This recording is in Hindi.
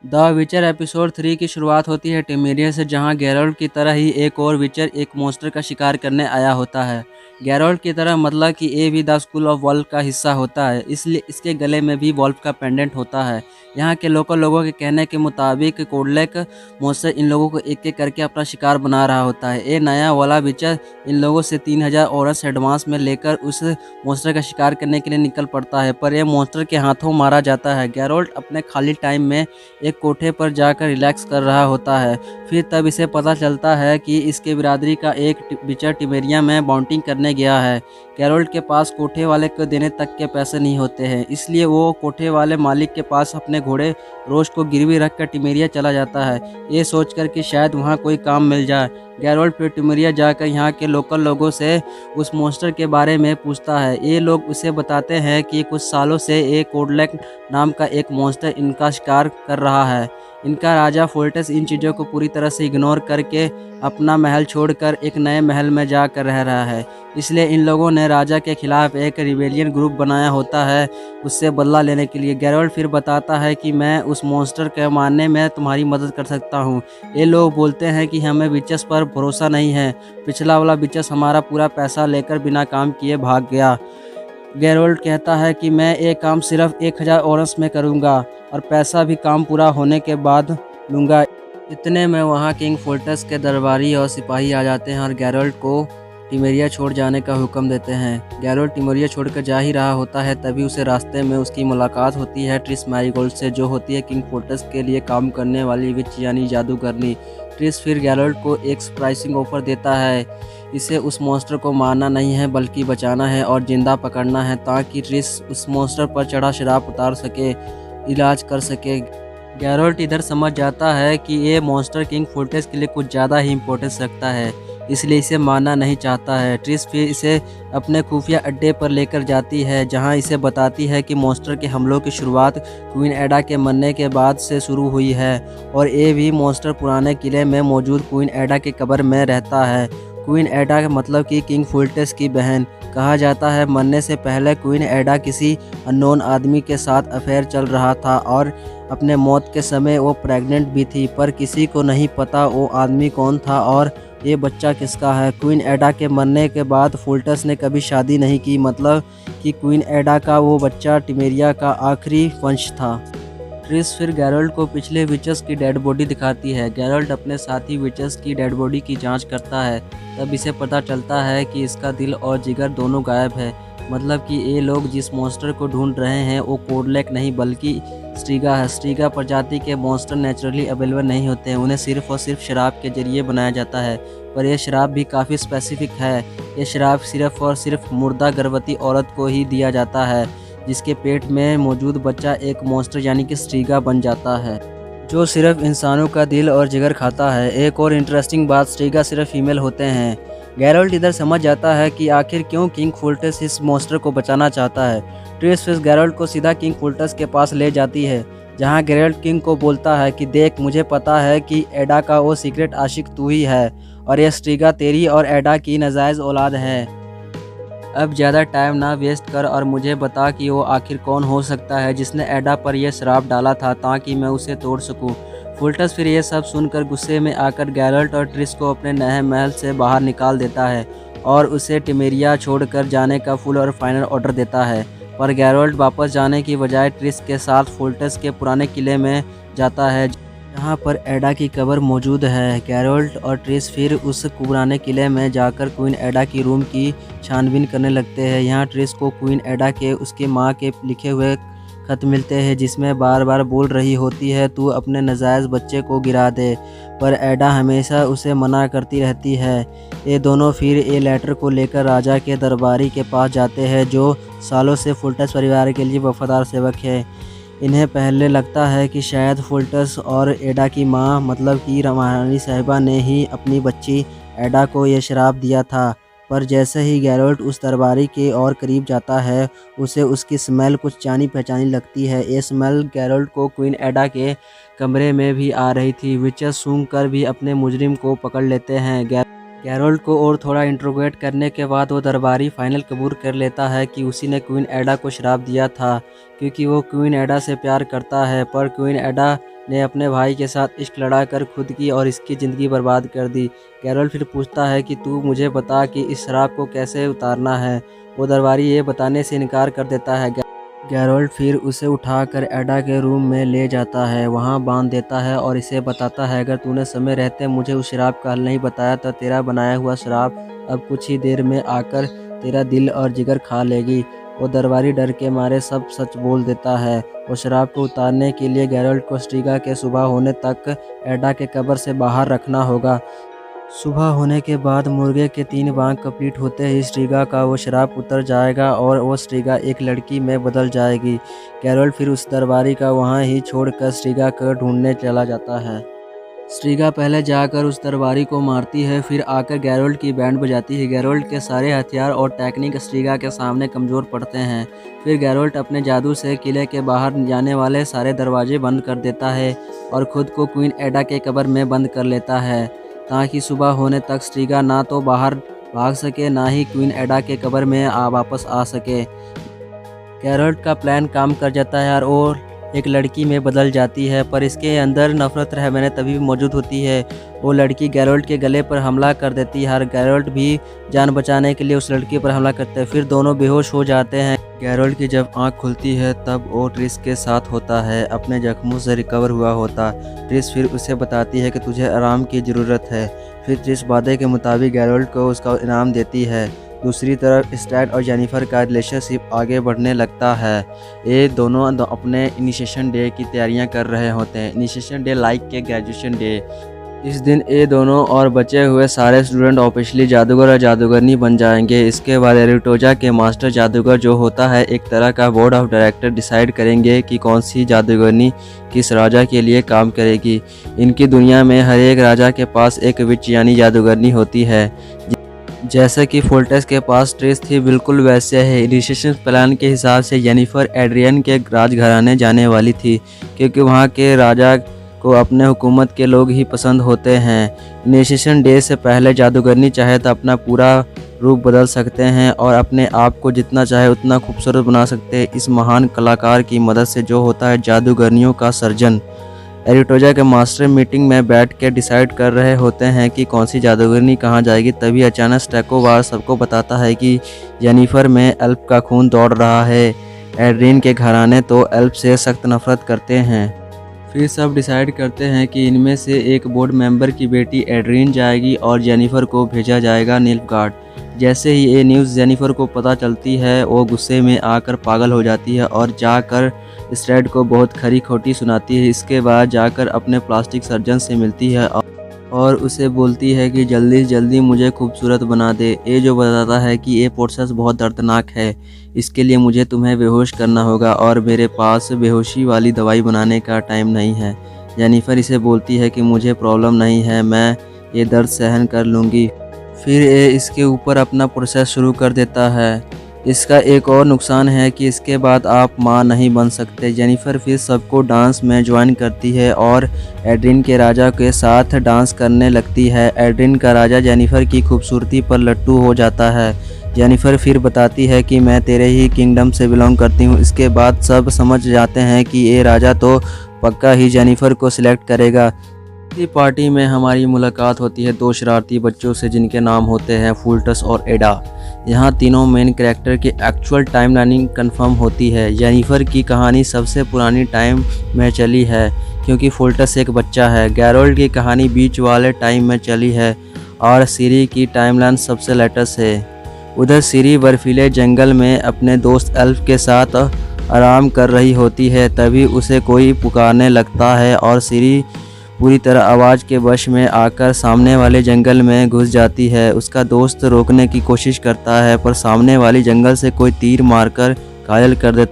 द विचर एपिसोड 3 की शुरुआत होती है टिमेरिया से, जहां गैरोल्ड की तरह ही एक और विचर एक मॉन्स्टर का शिकार करने आया होता है। गैरोल्ड की तरह मतलब कि ये भी द स्कूल ऑफ वॉल्फ का हिस्सा होता है, इसलिए इसके गले में भी वॉल्फ का पेंडेंट होता है। यहाँ के लोकल लोगों के कहने के मुताबिक कोडलेक मॉन्स्टर इन लोगों को एक एक करके अपना शिकार बना रहा होता है। ये नया वाला विचर इन लोगों से 3000 ऑरस एडवांस में लेकर उस मॉन्स्टर का शिकार करने के लिए निकल पड़ता है, पर यह मॉन्स्टर के हाथों मारा जाता है। गैरोल्ड अपने खाली टाइम में एक कोठे पर जाकर रिलैक्स कर रहा होता है। फिर तब इसे पता चलता है कि इसके बिरादरी का एक विचर टिमेरिया में बाउंटिंग करने गया है। गैरोल्ड के पास कोठे वाले को देने तक के पैसे नहीं होते हैं, इसलिए वो कोठे वाले मालिक के पास अपने घोड़े रोज को गिरवी रखकर टिमेरिया चला जाता है, ये सोचकर कि शायद वहाँ कोई काम मिल जाए। गैरोल्ड फिर टिमेरिया जाकर यहाँ के लोकल लोगों से उस मॉन्स्टर के बारे में पूछता है। ये लोग उसे बताते हैं कि कुछ सालों से एक कोडलेक नाम का एक मॉन्स्टर इनका शिकार कर रहा है। इनका राजा फोर्टेस इन चीज़ों को पूरी तरह से इग्नोर करके अपना महल छोड़कर एक नए महल में जाकर रह रहा है, इसलिए इन लोगों ने राजा के खिलाफ एक रिबेलियन ग्रुप बनाया होता है उससे बदला लेने के लिए। गैरोल्ड फिर बताता है कि मैं उस मॉन्स्टर के मारने में तुम्हारी मदद कर सकता हूँ। ये लोग बोलते हैं कि हमें विचस पर भरोसा नहीं है, पिछला वाला विचस हमारा पूरा पैसा लेकर बिना काम किए भाग गया। गैरोल्ड कहता है कि मैं ये काम सिर्फ 1000 ऑरस में करूँगा और पैसा भी काम पूरा होने के बाद लूँगा। इतने में वहाँ किंग फोर्टेस के दरबारी और सिपाही आ जाते हैं और गैरोल्ड को टिमेरिया छोड़ जाने का हुक्म देते हैं। गैरोल्ड टिमेरिया छोड़कर जा ही रहा होता है, तभी उसे रास्ते में उसकी मुलाकात होती है ट्रिस मैरीगोल्ड से, जो होती है किंग फोर्टेस के लिए काम करने वाली विच यानी जादूगरनी। ट्रिस फिर गैरोल्ड को एक सरप्राइजिंग ऑफर देता है। इसे उस मॉन्स्टर को मारना नहीं है बल्कि बचाना है और जिंदा पकड़ना है, ताकि ट्रिस उस मॉन्स्टर पर चढ़ा शराब उतार सके, इलाज कर सके। गैरोल्ड इधर समझ जाता है कि ये मॉन्स्टर किंग फोर्टेस के लिए कुछ ज़्यादा ही इम्पोर्टेंस रखता है, इसलिए इसे मारना नहीं चाहता है। ट्रिस फिर इसे अपने खुफिया अड्डे पर लेकर जाती है, जहां इसे बताती है कि मॉन्स्टर के हमलों की शुरुआत क्वीन एडा के मरने के बाद से शुरू हुई है और ये भी मॉन्स्टर पुराने किले में मौजूद क्वीन एडा के कब्र में रहता है। क्वीन एडा का मतलब कि किंग फोर्टेस की बहन। कहा जाता है मरने से पहले क्वीन एडा किसी अननोन आदमी के साथ अफेयर चल रहा था और अपने मौत के समय वो प्रेग्नेंट भी थी, पर किसी को नहीं पता वो आदमी कौन था और ये बच्चा किसका है। क्वीन एडा के मरने के बाद फोर्टेस ने कभी शादी नहीं की, मतलब कि क्वीन एडा का वो बच्चा टिमेरिया का आखिरी वंश था। ट्रिस फिर गैरोल्ड को पिछले विचर्स की डेड बॉडी दिखाती है। गैरोल्ड अपने साथी विचर्स की डेड बॉडी की जांच करता है, तब इसे पता चलता है कि इसका दिल और जिगर दोनों गायब है, मतलब कि ये लोग जिस मॉन्स्टर को ढूंढ रहे हैं वो कोडलेक नहीं बल्कि स्ट्रीगा है। स्ट्रीगा प्रजाति के मॉन्स्टर नेचुरली अवेलेबल नहीं होते हैं, उन्हें सिर्फ और सिर्फ शराब के जरिए बनाया जाता है, पर यह शराब भी काफ़ी स्पेसिफिक है। ये शराब सिर्फ और सिर्फ मुर्दा गर्भवती औरत को ही दिया जाता है, जिसके पेट में मौजूद बच्चा एक मॉन्स्टर यानी कि स्ट्रीगा बन जाता है, जो सिर्फ इंसानों का दिल और जिगर खाता है। एक और इंटरेस्टिंग बात, स्ट्रीगा सिर्फ फीमेल होते हैं। गैरोल्ड इधर समझ जाता है कि आखिर क्यों किंग फोर्टेस इस मॉन्स्टर को बचाना चाहता है। ट्रिस फिर गैरोल्ड को सीधा किंग फोर्टेस के पास ले जाती है, जहां गैरोल्ड किंग को बोलता है कि देख, मुझे पता है कि एडा का वो सीक्रेट आशिक तू ही है और यह स्ट्रीगा तेरी और एडा की नाजायज़ औलाद है। अब ज़्यादा टाइम ना वेस्ट कर और मुझे बता कि वो आखिर कौन हो सकता है जिसने एडा पर यह श्राप डाला था, ताकि मैं उसे तोड़ सकूं। फोर्टेस फिर ये सब सुनकर गुस्से में आकर गैरोल्ड और ट्रिस को अपने नए महल से बाहर निकाल देता है और उसे टिमेरिया छोड़कर जाने का फुल और फाइनल ऑर्डर देता है। पर गैरोल्ड वापस जाने की बजाय ट्रिस के साथ फोर्टेस के पुराने किले में जाता है, जहाँ पर एडा की कब्र मौजूद है। गैरोल्ड और ट्रिस फिर उस पुराने किले में जाकर क्वीन एडा की रूम की छानबीन करने लगते हैं। यहाँ ट्रिस को क्वीन एडा के उसके माँ के लिखे हुए खत मिलते हैं, जिसमें बार बार बोल रही होती है तू अपने नाजायज़ बच्चे को गिरा दे, पर एडा हमेशा उसे मना करती रहती है। ये दोनों फिर ये लेटर को लेकर राजा के दरबारी के पास जाते हैं, जो सालों से फोर्टेस परिवार के लिए वफादार सेवक है। इन्हें पहले लगता है कि शायद फोर्टेस और एडा की माँ मतलब कि महारानी साहिबा ने ही अपनी बच्ची एडा को यह शराब दिया था, पर जैसे ही गैरोल्ड उस दरबारी के और करीब जाता है, उसे उसकी स्मेल कुछ जानी पहचानी लगती है। ये स्मेल गैरोल्ड को क्वीन एडा के कमरे में भी आ रही थी। विचर्स सूंघ कर भी अपने मुजरिम को पकड़ लेते हैं। गैरोल्ड को और थोड़ा इंट्रोगेट करने के बाद वो दरबारी फाइनल कबूल कर लेता है कि उसी ने क्वीन एडा को श्राप दिया था, क्योंकि वो क्वीन एडा से प्यार करता है। पर क्वीन एडा ने अपने भाई के साथ इश्क लड़ाकर खुद की और इसकी ज़िंदगी बर्बाद कर दी। गैरोल्ड फिर पूछता है कि तू मुझे बता कि इस श्राप को कैसे उतारना है। वो दरबारी ये बताने से इनकार कर देता है। गैरोल्ड फिर उसे उठाकर एडा के रूम में ले जाता है, वहाँ बांध देता है और इसे बताता है, अगर तूने समय रहते मुझे उस श्राप का हल नहीं बताया तो तेरा बनाया हुआ श्राप अब कुछ ही देर में आकर तेरा दिल और जिगर खा लेगी। वो दरबारी डर के मारे सब सच बोल देता है। वो श्राप को उतारने के लिए गैरोल्ड को स्ट्रीगा के सुबह होने तक एडा के कब्र से बाहर रखना होगा। सुबह होने के बाद मुर्गे के 3 बांग कंप्लीट होते ही स्ट्रीगा का वो श्राप उतर जाएगा और वो स्ट्रीगा एक लड़की में बदल जाएगी। गैरोल्ड फिर उस दरबारी का वहाँ ही छोड़कर स्ट्रीगा को ढूंढने चला जाता है। स्ट्रीगा पहले जाकर उस दरबारी को मारती है, फिर आकर गैरोल्ड की बैंड बजाती है। गैरोल्ड के सारे हथियार और टेक्निक स्ट्रीगा के सामने कमज़ोर पड़ते हैं। फिर गैरोल्ड अपने जादू से किले के बाहर जाने वाले सारे दरवाजे बंद कर देता है और ख़ुद को क्वीन एडा के कब्र में बंद कर लेता है, ताकि सुबह होने तक स्ट्रीगा ना तो बाहर भाग सके ना ही क्वीन एडा के कब्र में वापस आ सके। गैरोल्ड का प्लान काम कर जाता है और एक लड़की में बदल जाती है, पर इसके अंदर नफरत रहमने तभी मौजूद होती है। वो लड़की गैरोल्ड के गले पर हमला कर देती है और गैरोल्ड भी जान बचाने के लिए उस लड़की पर हमला करते हैं। फिर दोनों बेहोश हो जाते हैं। गैरोल्ड की जब आंख खुलती है तब वो ट्रिस के साथ होता है, अपने जख्मों से रिकवर हुआ होता। ट्रिस फिर उसे बताती है कि तुझे आराम की ज़रूरत है। फिर ट्रिस वादे के मुताबिक गैरोल्ड को उसका इनाम देती है। दूसरी तरफ स्टैट और जेनिफर का रिलेशनशिप आगे बढ़ने लगता है। ये दोनों अपने इनिशिएशन डे की तैयारियां कर रहे होते हैं। इनिशिएशन डे लाइक के ग्रेजुएशन डे। इस दिन ये दोनों और बचे हुए सारे स्टूडेंट ऑफिशियली जादूगर और जादूगरनी बन जाएंगे। इसके बाद एरिटोजा के मास्टर जादूगर जो होता है एक तरह का बोर्ड ऑफ डायरेक्टर डिसाइड करेंगे कि कौन सी जादूगरनी किस राजा के लिए काम करेगी। इनकी दुनिया में हर एक राजा के पास एक विच यानी जादूगरनी होती है। जैसे कि फोल्टेस के पास ट्रिस थी, बिल्कुल वैसे है। इनिशिएशन प्लान के हिसाब से जेनिफर एड्रियन के राजघराने जाने वाली थी, क्योंकि वहाँ के राजा को अपने हुकूमत के लोग ही पसंद होते हैं। इनिशिएशन डे से पहले जादूगरनी चाहे तो अपना पूरा रूप बदल सकते हैं और अपने आप को जितना चाहे उतना खूबसूरत बना सकते हैं, इस महान कलाकार की मदद से जो होता है जादूगरनियों का सर्जन। एरिटोजा के मास्टर मीटिंग में बैठ के डिसाइड कर रहे होते हैं कि कौन सी जादूगरनी कहाँ जाएगी। तभी अचानक स्टेकोवार सबको बताता है कि जेनिफर में एल्फ का खून दौड़ रहा है। एड्रियन के घराने तो एल्फ से सख्त नफरत करते हैं। फिर सब डिसाइड करते हैं कि इनमें से एक बोर्ड मेंबर की बेटी एड्रियन जाएगी और जेनिफर को भेजा जाएगा नीलफगार्ड। जैसे ही ये न्यूज़ जेनिफर को पता चलती है, वो गुस्से में आकर पागल हो जाती है और जाकर स्ट्रैड को बहुत खरी खोटी सुनाती है। इसके बाद जाकर अपने प्लास्टिक सर्जन से मिलती है और उसे बोलती है कि जल्दी से जल्दी मुझे खूबसूरत बना दे। ये जो बताता है कि ये प्रोसेस बहुत दर्दनाक है, इसके लिए मुझे तुम्हें बेहोश करना होगा और मेरे पास बेहोशी वाली दवाई बनाने का टाइम नहीं है। जेनिफर इसे बोलती है कि मुझे प्रॉब्लम नहीं है, मैं ये दर्द सहन कर लूँगी। फिर ये इसके ऊपर अपना प्रोसेस शुरू कर देता है। इसका एक और नुकसान है कि इसके बाद आप माँ नहीं बन सकते। जेनिफर फिर सबको डांस में ज्वाइन करती है और एड्रियन के राजा के साथ डांस करने लगती है। एड्रियन का राजा जेनिफर की खूबसूरती पर लट्टू हो जाता है। जेनिफर फिर बताती है कि मैं तेरे ही किंगडम से बिलोंग करती हूँ। इसके बाद सब समझ जाते हैं कि ये राजा तो पक्का ही जेनिफर को सिलेक्ट करेगा। इसी पार्टी में हमारी मुलाकात होती है 2 शरारती बच्चों से, जिनके नाम होते हैं फुल्टस और एडा। यहाँ तीनों मेन कैरेक्टर की एक्चुअल टाइमलाइन कंफर्म होती है। जेनिफर की कहानी सबसे पुरानी टाइम में चली है, क्योंकि फुल्टस एक बच्चा है। गैरोल्ड की कहानी बीच वाले टाइम में चली है और सीरी की टाइमलाइन सबसे लेटेस्ट है। उधर सीरी बर्फीले जंगल में अपने दोस्त एल्फ के साथ आराम कर रही होती है, तभी उसे कोई पुकारने लगता है और सीरी पूरी तरह आवाज़ के वश में आकर सामने वाले जंगल में घुस जाती है। उसका दोस्त रोकने की कोशिश करता है, पर सामने वाली जंगल से कोई तीर मारकर घायल कर देता है।